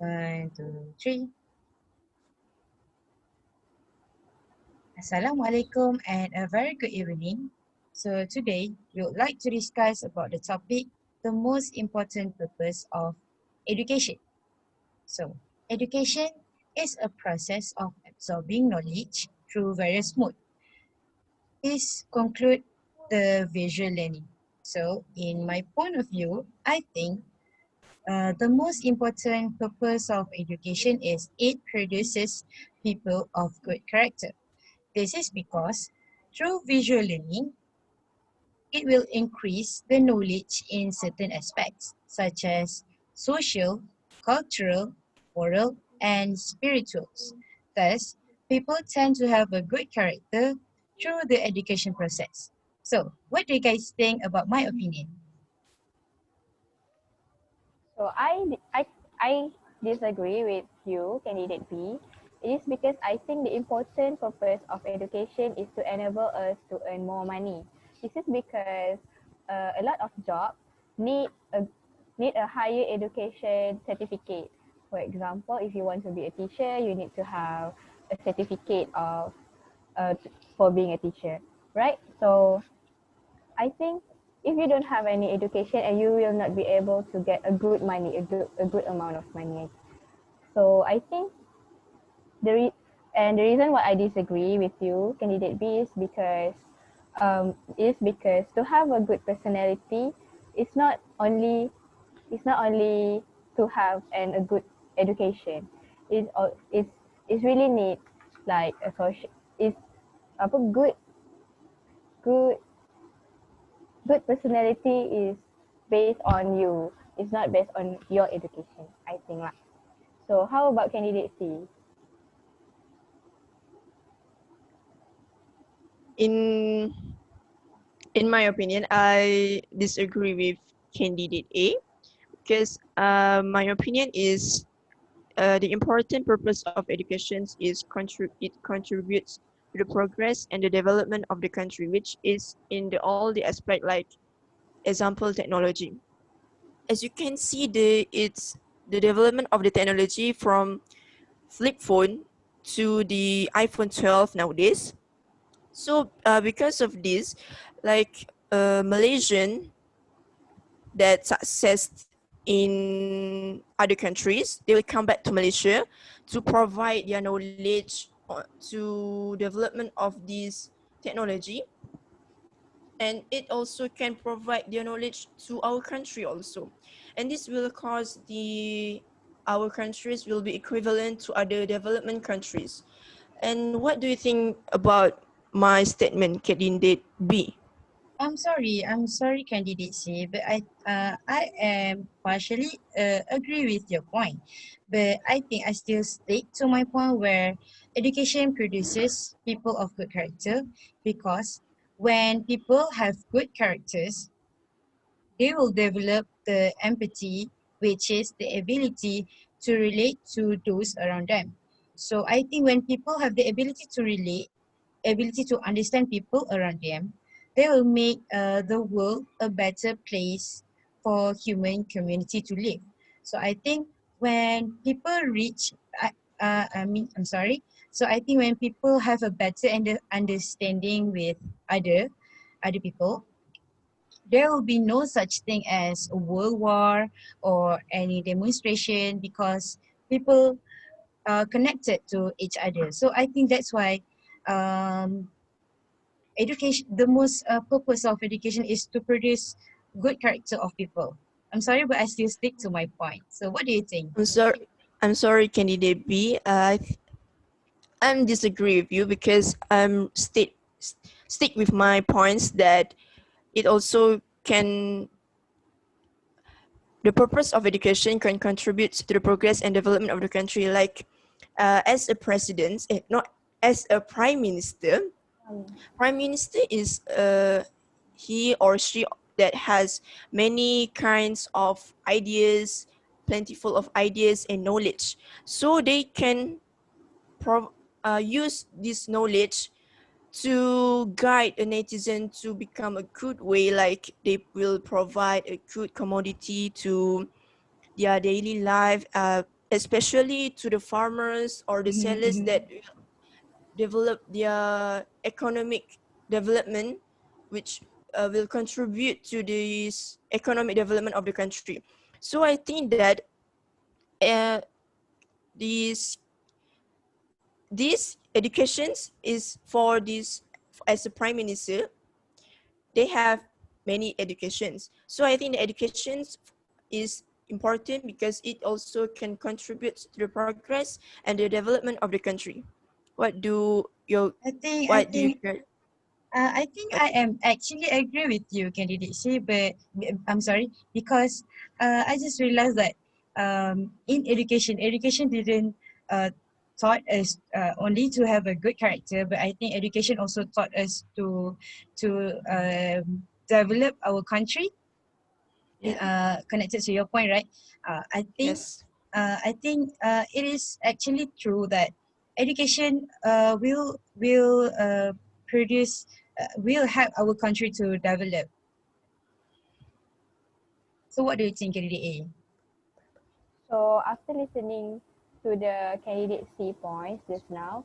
One, two, three. Assalamualaikum and a very good evening. So today we would like to discuss about the topic, the most important purpose of education. So education is a process of absorbing knowledge through various modes. This conclude the visual learning. So in my point of view, I think the most important purpose of education is it produces people of good character. This is because through visual learning, it will increase the knowledge in certain aspects such as social, cultural, moral, and spirituals. Thus, people tend to have a good character through the education process. So, what do you guys think about my opinion? So I disagree with you, candidate B. It is because I think the important purpose of education is to enable us to earn more money. This is because a lot of jobs need a need a higher education certificate. For example, if you want to be a teacher, you need to have a certificate of for being a teacher, right? So I think if you don't have any education and you will not be able to get a good money, a good amount of money. So I think the reason why I disagree with you, candidate B, is because to have a good personality, it's not only it's not only to have a good education. It's really need like a social is apa good good personality is based on you. It's not based on your education, I think lah. So how about candidate C? In in my opinion, I disagree with candidate A because my opinion is the important purpose of education is it contributes to the progress and the development of the country, which is in all the aspect like example technology. As you can see, it's the development of the technology from flip phone to the iPhone 12 nowadays. So because of this, like Malaysian that success in other countries, they will come back to Malaysia to provide their knowledge to development of this technology, and it also can provide their knowledge to our country also, and this will cause our countries will be equivalent to other development countries. And what do you think about my statement, candidate B? I'm sorry, candidate C, but I am partially agree with your point, but I think I still stick to my point where education produces people of good character because when people have good characters, they will develop the empathy, which is the ability to relate to those around them. So I think when people have the ability to relate, ability to understand people around them, they will make the world a better place for human community to live. So I think when people reach, I'm sorry. So I think when people have a better understanding with other people, there will be no such thing as a world war or any demonstration because people are connected to each other. So I think that's why um, education, the most purpose of education is to produce good character of people. I'm sorry, but I still stick to my point. So what do you think? I'm sorry, candidate B. I'm disagree with you because stick with my points that it also can the purpose of education can contribute to the progress and development of the country. Like as a president, not as a prime minister. Prime minister is he or she that has many kinds of ideas, plentiful of ideas and knowledge. So they can use this knowledge to guide a netizen to become a good way, like they will provide a good commodity to their daily life, especially to the farmers or the Mhm, sellers mhm. that develop their economic development, which will contribute to this economic development of the country. So I think that uh, this educations is for this, as a prime minister, they have many educations. So I think the educations is important because it also can contribute to the progress and the development of the country. What do you I think I what do you think care? I think I Okay. am actually agree with you, candidate C, but I'm sorry because I just realized that in education didn't taught us only to have a good character, but I think education also taught us to develop our country. Yeah. Connected to your point, right? Uh, I think Yes. I think it is actually true that education will produce will help our country to develop. So what do you think, candidate A? So after listening to the candidate C points just now,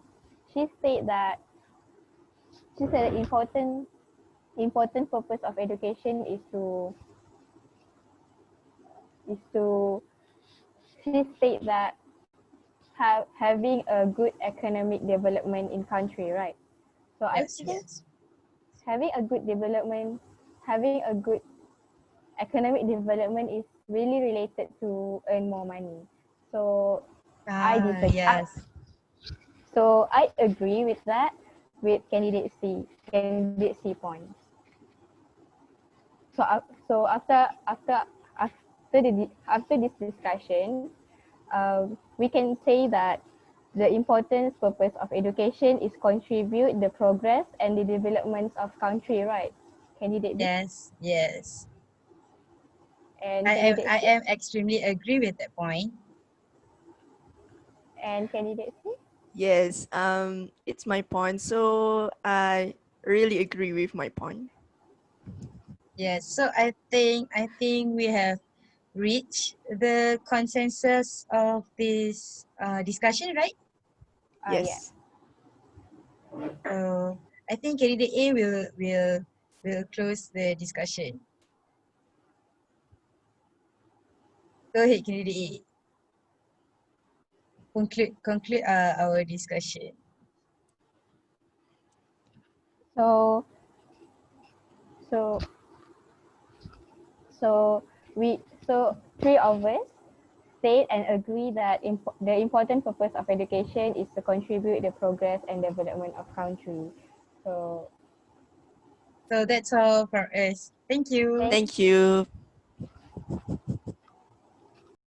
she said that she said the important purpose of education is to she state that having a good economic development in country, right? So I Yes, think yes. having a good development, having a good economic development is really related to earn more money. So I disagree. Yes. So I agree with that with candidate C points. So after this discussion, we can say that the importance purpose of education is contribute the progress and the development of country, right? Candidate B Yes, yes. and I candidate C am extremely agree with that point. and candidate C. Yes. It's my point. So I really agree with my point. Yes. So I think we have reached the consensus of this discussion, right? Yeah. Yes. So I think candidate A will close the discussion. Go ahead, candidate A. Conclude our discussion. So so so we so three of us state and agree that the important purpose of education is to contribute the progress and development of country. So So that's all for us. Thank you. thank Thank you.